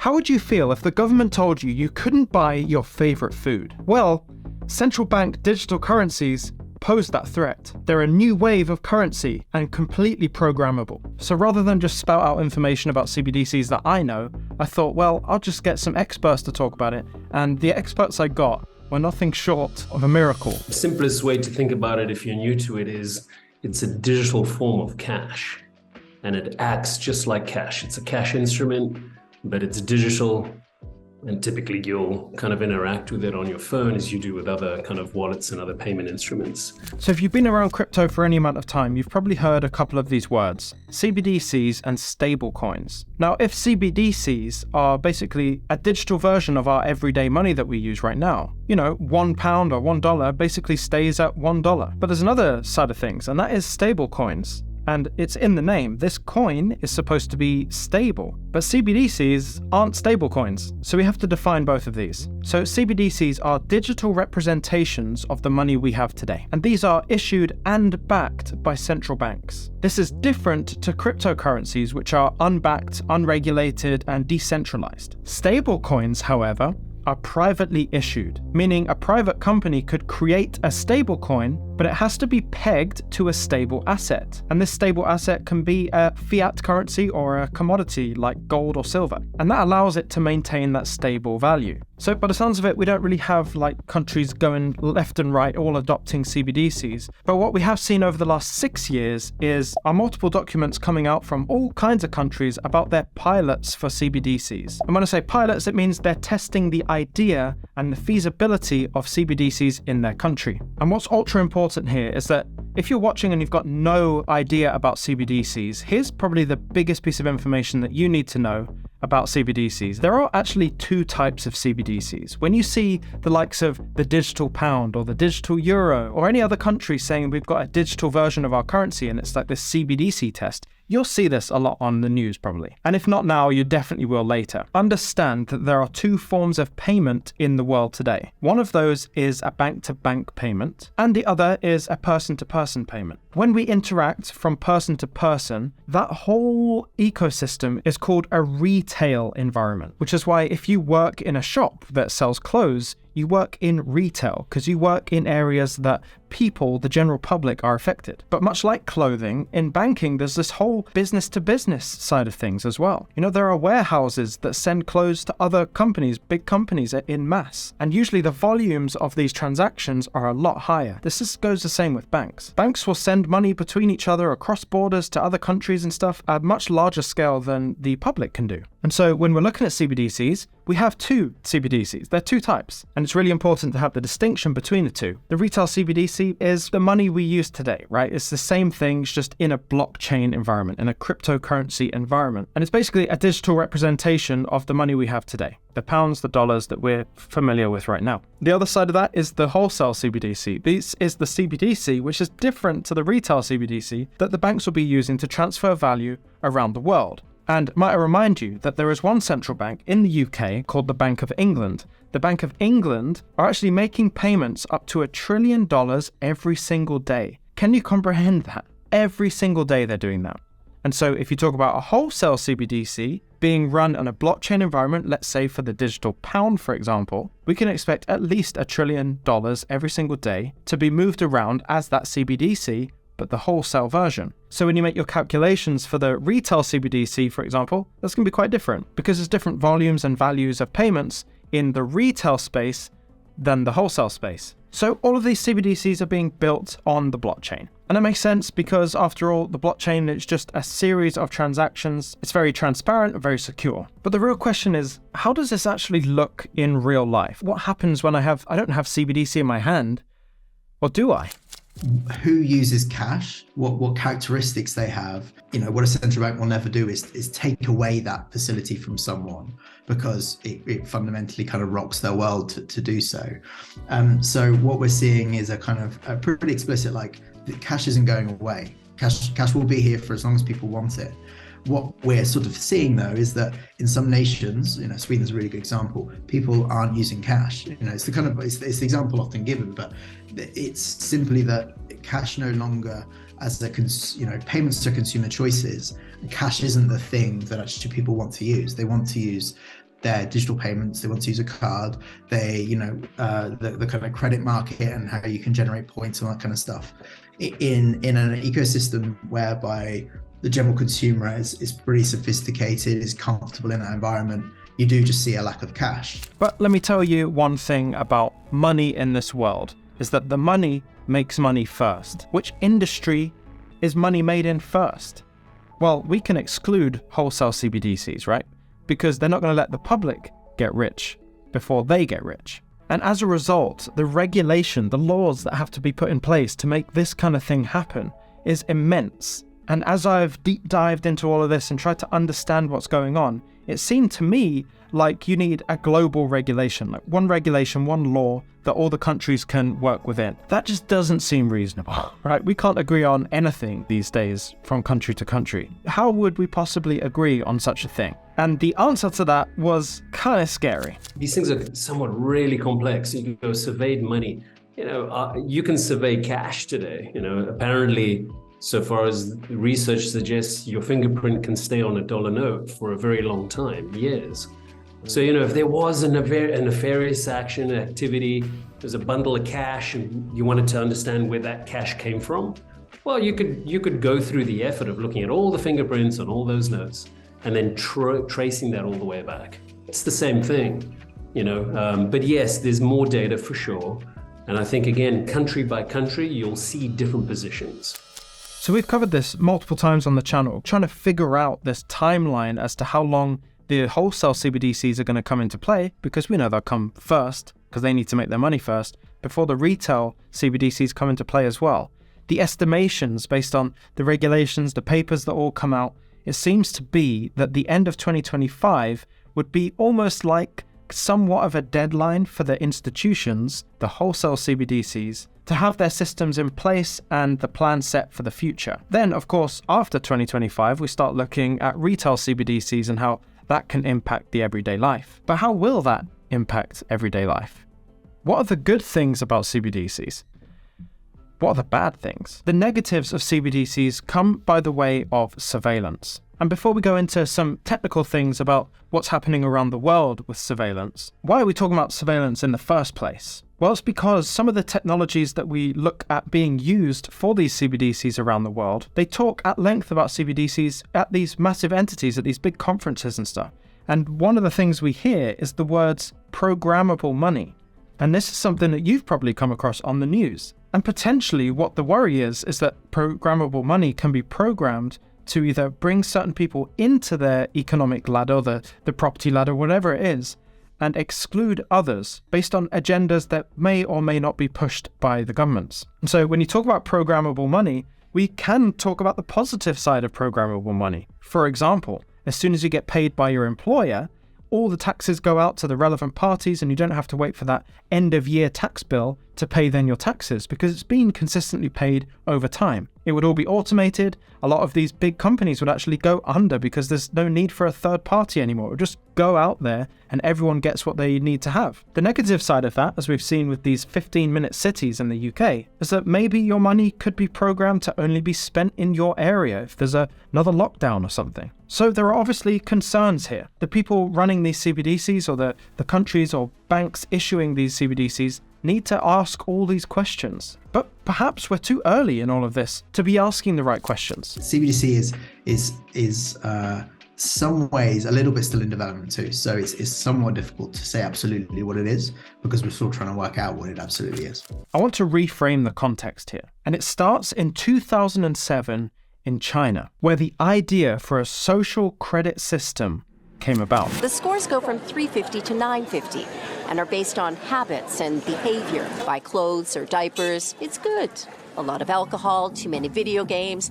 How would you feel if the government told you you couldn't buy your favorite food? Well, central bank digital currencies pose that threat. They're a new wave of currency and completely programmable. So rather than just spout out information about CBDCs that I know, I thought, well, I'll just get some experts to talk about it. And the experts I got were nothing short of a miracle. The simplest way to think about it if you're new to it is it's a digital form of cash, and it acts just like cash. It's a cash instrument, but it's digital, and typically you'll kind of interact with it on your phone as you do with other kind of wallets and other payment instruments. So if you've been around crypto for any amount of time, you've probably heard a couple of these words: CBDCs and stablecoins. Now, if CBDCs are basically a digital version of our everyday money that we use right now, you know, £1 or $1 basically stays at $1. But there's another side of things, and that is stablecoins. And it's in the name. This coin is supposed to be stable, but CBDCs aren't stable coins. So we have to define both of these. So CBDCs are digital representations of the money we have today. And these are issued and backed by central banks. This is different to cryptocurrencies, which are unbacked, unregulated, and decentralized. Stable coins, however, are privately issued, meaning a private company could create a stable coin, but it has to be pegged to a stable asset. And this stable asset can be a fiat currency or a commodity like gold or silver. And that allows it to maintain that stable value. So by the sounds of it, we don't really have like countries going left and right all adopting CBDCs. But what we have seen over the last 6 years are multiple documents coming out from all kinds of countries about their pilots for CBDCs. And when I say pilots, it means they're testing the idea and the feasibility of CBDCs in their country. And what's ultra important here is that if you're watching and you've got no idea about CBDCs, here's probably the biggest piece of information that you need to know about CBDCs. There are actually two types of CBDCs. When you see the likes of the digital pound or the digital euro or any other country saying we've got a digital version of our currency and it's like this CBDC test, you'll see this a lot on the news probably. And if not now, you definitely will later. Understand that there are two forms of payment in the world today. One of those is a bank-to-bank payment, and the other is a person-to-person payment. When we interact from person to person, that whole ecosystem is called a retail environment, which is why if you work in a shop that sells clothes, you work in retail because you work in areas that people, the general public, are affected. But much like clothing, in banking, there's this whole business to business side of things as well. You know, there are warehouses that send clothes to other companies, big companies in mass. And usually the volumes of these transactions are a lot higher. This goes the same with banks. Banks will send money between each other across borders to other countries and stuff at a much larger scale than the public can do. And so when we're looking at CBDCs, we have two CBDCs. There are two types, and it's really important to have the distinction between the two. The retail CBDC is the money we use today, right? It's the same thing, it's just in a blockchain environment, in a cryptocurrency environment. And it's basically a digital representation of the money we have today, the pounds, the dollars that we're familiar with right now. The other side of that is the wholesale CBDC. This is the CBDC, which is different to the retail CBDC that the banks will be using to transfer value around the world. And might I remind you that there is one central bank in the UK called the Bank of England. The Bank of England are actually making payments up to $1 trillion every single day. Can you comprehend that? Every single day they're doing that. And so if you talk about a wholesale CBDC being run in a blockchain environment, let's say for the digital pound, for example, we can expect at least $1 trillion every single day to be moved around as that CBDC, but the wholesale version. So when you make your calculations for the retail CBDC, for example, that's going to be quite different because there's different volumes and values of payments in the retail space than the wholesale space. So all of these CBDCs are being built on the blockchain. And it makes sense because after all, the blockchain is just a series of transactions. It's very transparent and very secure. But the real question is, how does this actually look in real life? What happens when I don't have CBDC in my hand, or do I? Who uses cash, what characteristics they have. You know, what a central bank will never do is take away that facility from someone because it fundamentally kind of rocks their world to do so. So what we're seeing is a kind of a pretty explicit, like, cash isn't going away. Cash will be here for as long as people want it. What we're sort of seeing though is that in some nations, you know, Sweden's a really good example, people aren't using cash. You know, it's the example often given, but it's simply that cash no longer as payments to consumer choices, cash isn't the thing that actually people want to use. They want to use their digital payments, they want to use a card, they, the kind of credit market and how you can generate points and all that kind of stuff. In an ecosystem whereby the general consumer is pretty sophisticated, is comfortable in that environment, you do just see a lack of cash. But let me tell you one thing about money in this world, is that the money makes money first. Which industry is money made in first? Well, we can exclude wholesale CBDCs, right? Because they're not going to let the public get rich before they get rich. And as a result, the regulation, the laws that have to be put in place to make this kind of thing happen is immense. And as I've deep dived into all of this and tried to understand what's going on, it seemed to me like you need a global regulation, like one regulation, one law that all the countries can work within. That just doesn't seem reasonable, right? We can't agree on anything these days from country to country. How would we possibly agree on such a thing? And the answer to that was kind of scary. These things are somewhat really complex. You can go surveyed money. You can survey cash today. Apparently, so far as research suggests, your fingerprint can stay on a dollar note for a very long time, years. So, if there was a nefarious action, activity, there's a bundle of cash and you wanted to understand where that cash came from, well, you could go through the effort of looking at all the fingerprints on all those notes and then tracing that all the way back. It's the same thing, but yes, there's more data for sure. And I think, again, country by country, you'll see different positions. So we've covered this multiple times on the channel, trying to figure out this timeline as to how long the wholesale CBDCs are going to come into play, because we know they'll come first, because they need to make their money first, before the retail CBDCs come into play as well. The estimations based on the regulations, the papers that all come out, it seems to be that the end of 2025 would be almost like somewhat of a deadline for the institutions, the wholesale CBDCs, to have their systems in place and the plan set for the future. Then, of course, after 2025, we start looking at retail CBDCs and how that can impact the everyday life. But how will that impact everyday life? What are the good things about CBDCs? What are the bad things? The negatives of CBDCs come by the way of surveillance. And before we go into some technical things about what's happening around the world with surveillance, why are we talking about surveillance in the first place? Well, it's because some of the technologies that we look at being used for these CBDCs around the world, they talk at length about CBDCs at these massive entities, at these big conferences and stuff. And one of the things we hear is the words programmable money. And this is something that you've probably come across on the news. And potentially what the worry is that programmable money can be programmed to either bring certain people into their economic ladder, the property ladder, whatever it is, and exclude others based on agendas that may or may not be pushed by the governments. And so when you talk about programmable money, we can talk about the positive side of programmable money. For example, as soon as you get paid by your employer, all the taxes go out to the relevant parties and you don't have to wait for that end of year tax bill to pay then your taxes, because it's been consistently paid over time. It would all be automated. A lot of these big companies would actually go under because there's no need for a third party anymore. It would just go out there and everyone gets what they need to have. The negative side of that, as we've seen with these 15-minute cities in the UK, is that maybe your money could be programmed to only be spent in your area if there's another lockdown or something. So there are obviously concerns here. The people running these CBDCs or the countries or banks issuing these CBDCs need to ask all these questions. But perhaps we're too early in all of this to be asking the right questions. CBDC is some ways a little bit still in development too. So it's somewhat difficult to say absolutely what it is, because we're still trying to work out what it absolutely is. I want to reframe the context here. And it starts in 2007 in China, where the idea for a social credit system came about. The scores go from 350 to 950 and are based on habits and behavior. Buy clothes or diapers, it's good. A lot of alcohol, too many video games,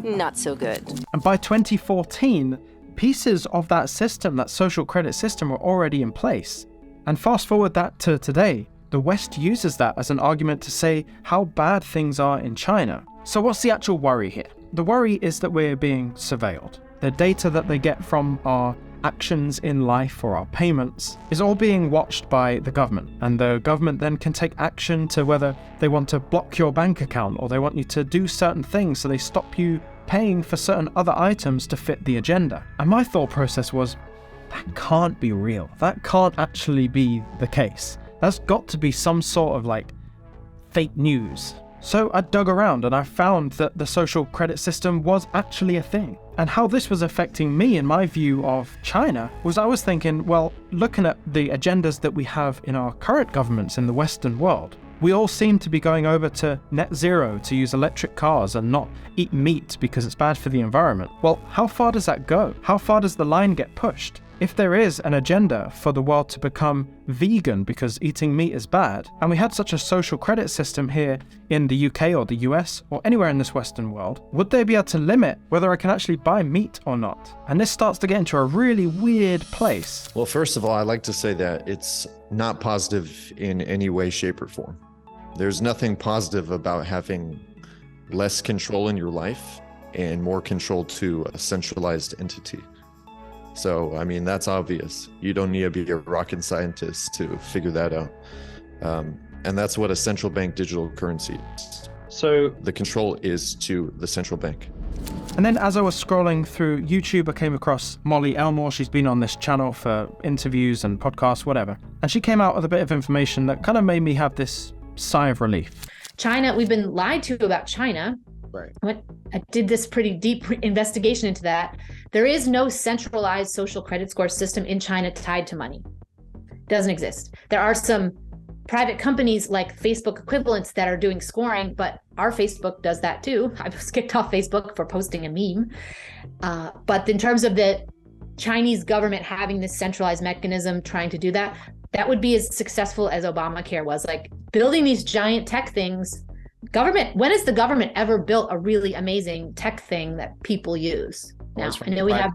not so good. And by 2014, pieces of that system, that social credit system, were already in place. And fast forward that to today, the West uses that as an argument to say how bad things are in China. So what's the actual worry here? The worry is that we're being surveilled. The data that they get from our actions in life or our payments is all being watched by the government. And the government then can take action to whether they want to block your bank account or they want you to do certain things, so they stop you paying for certain other items to fit the agenda. And my thought process was, that can't be real. That can't actually be the case. That's got to be some sort of like fake news. So I dug around and I found that the social credit system was actually a thing. And how this was affecting me in my view of China was I was thinking, well, looking at the agendas that we have in our current governments in the Western world, we all seem to be going over to net zero, to use electric cars and not eat meat because it's bad for the environment. Well, how far does that go? How far does the line get pushed? If there is an agenda for the world to become vegan because eating meat is bad, and we had such a social credit system here in the UK or the US or anywhere in this Western world, would they be able to limit whether I can actually buy meat or not? And this starts to get into a really weird place. Well, first of all, I like to say that it's not positive in any way, shape, or form. There's nothing positive about having less control in your life and more control to a centralized entity. So, I mean, that's obvious. You don't need to be a rocket scientist to figure that out. And that's what a central bank digital currency is. So the control is to the central bank. And then as I was scrolling through YouTube, I came across Molly Elmore. She's been on this channel for interviews and podcasts, whatever. And she came out with a bit of information that kind of made me have this sigh of relief. China, we've been lied to about China. Right. I did this pretty deep investigation into that. There is no centralized social credit score system in China tied to money. Doesn't exist. There are some private companies like Facebook equivalents that are doing scoring, but our Facebook does that too. I was kicked off Facebook for posting a meme. But in terms of the Chinese government having this centralized mechanism trying to do that, that would be as successful as Obamacare was. Like building these giant tech things. Government, when has the government ever built a really amazing tech thing that people use? Now, I know we have,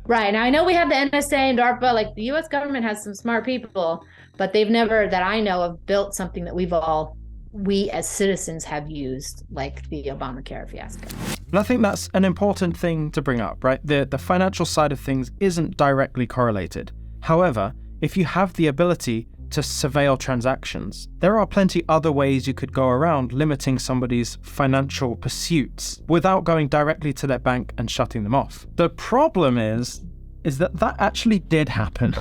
right, now I know we have the NSA and DARPA, like the US government has some smart people, but they've never, that I know of, built something that we as citizens have used, like the Obamacare fiasco. And I think that's an important thing to bring up, right? The financial side of things isn't directly correlated. However, if you have the ability to surveil transactions, there are plenty other ways you could go around limiting somebody's financial pursuits without going directly to their bank and shutting them off. The problem is that actually did happen.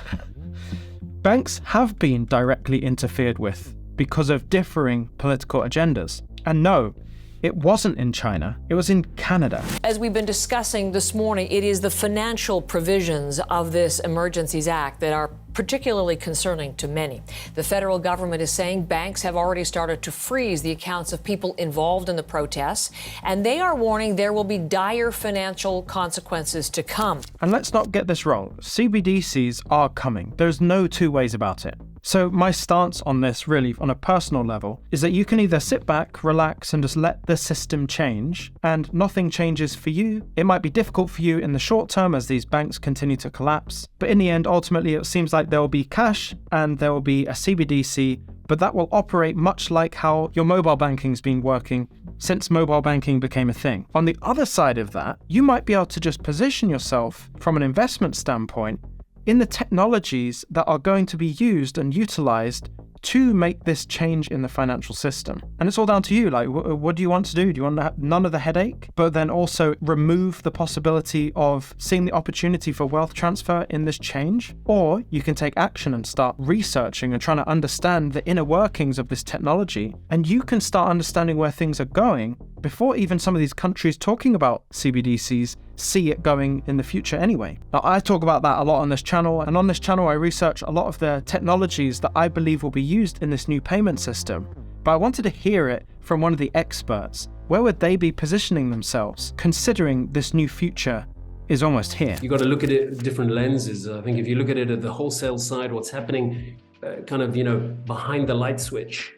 Banks have been directly interfered with because of differing political agendas. And no, it wasn't in China, it was in Canada. As we've been discussing this morning, it is the financial provisions of this Emergencies Act that are particularly concerning to many. The federal government is saying banks have already started to freeze the accounts of people involved in the protests, and they are warning there will be dire financial consequences to come. And let's not get this wrong, CBDCs are coming. There's no two ways about it. So my stance on this, really, on a personal level, is that you can either sit back, relax, and just let the system change, and nothing changes for you. It might be difficult for you in the short term as these banks continue to collapse, but in the end, ultimately, it seems like there will be cash and there will be a CBDC, but that will operate much like how your mobile banking's been working since mobile banking became a thing. On the other side of that, you might be able to just position yourself from an investment standpoint in the technologies that are going to be used and utilized to make this change in the financial system. And it's all down to you, like, what do you want to do? Do you want to have none of the headache, but then also remove the possibility of seeing the opportunity for wealth transfer in this change? Or you can take action and start researching and trying to understand the inner workings of this technology, and you can start understanding where things are going before even some of these countries talking about CBDCs see it going in the future anyway. Now, I talk about that a lot on this channel, and on this channel I research a lot of the technologies that I believe will be used in this new payment system. But I wanted to hear it from one of the experts. Where would they be positioning themselves, considering this new future is almost here? You got to look at it different lenses. I think if you look at it at the wholesale side, what's happening behind the light switch.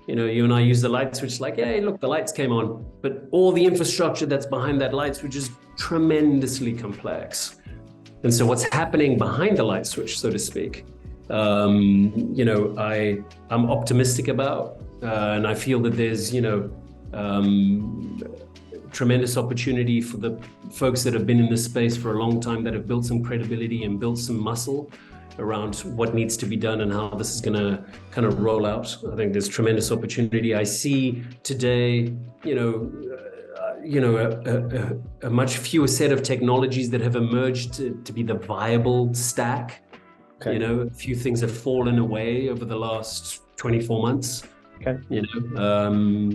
You and I use the light switch like, hey, look, the lights came on. But all the infrastructure that's behind that light switch is tremendously complex. And so what's happening behind the light switch, so to speak, I'm optimistic about, and I feel that there's, tremendous opportunity for the folks that have been in this space for a long time, that have built some credibility and built some muscle around what needs to be done and how this is going to kind of roll out. I think there's tremendous opportunity. I see today, a much fewer set of technologies that have emerged to be the viable stack. Okay. A few things have fallen away over the last 24 months. Okay.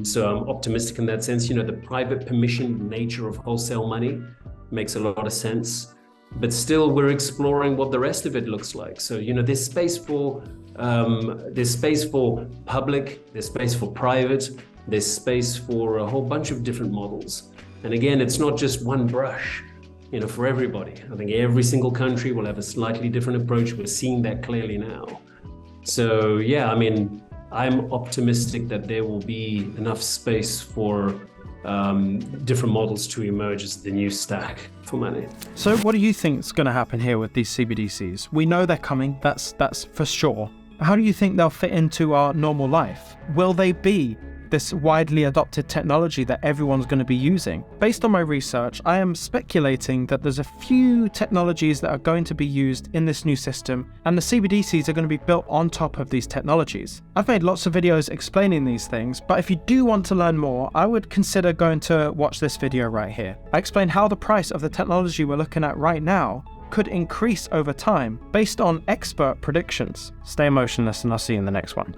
So I'm optimistic in that sense. The private permission nature of wholesale money makes a lot of sense, but still we're exploring what the rest of it looks like. So there's space for public, there's space for private, there's space for a whole bunch of different models. And again, it's not just one brush, for everybody. I think every single country will have a slightly different approach. We're seeing that clearly now. So yeah, I'm optimistic that there will be enough space for different models to emerge as the new stack for money. So what do you think is going to happen here with these CBDCs? We know they're coming, that's for sure. How do you think they'll fit into our normal life? Will they be this widely adopted technology that everyone's going to be using? Based on my research, I am speculating that there's a few technologies that are going to be used in this new system, and the CBDCs are going to be built on top of these technologies. I've made lots of videos explaining these things, but if you do want to learn more, I would consider going to watch this video right here. I explain how the price of the technology we're looking at right now could increase over time based on expert predictions. Stay emotionless, and I'll see you in the next one.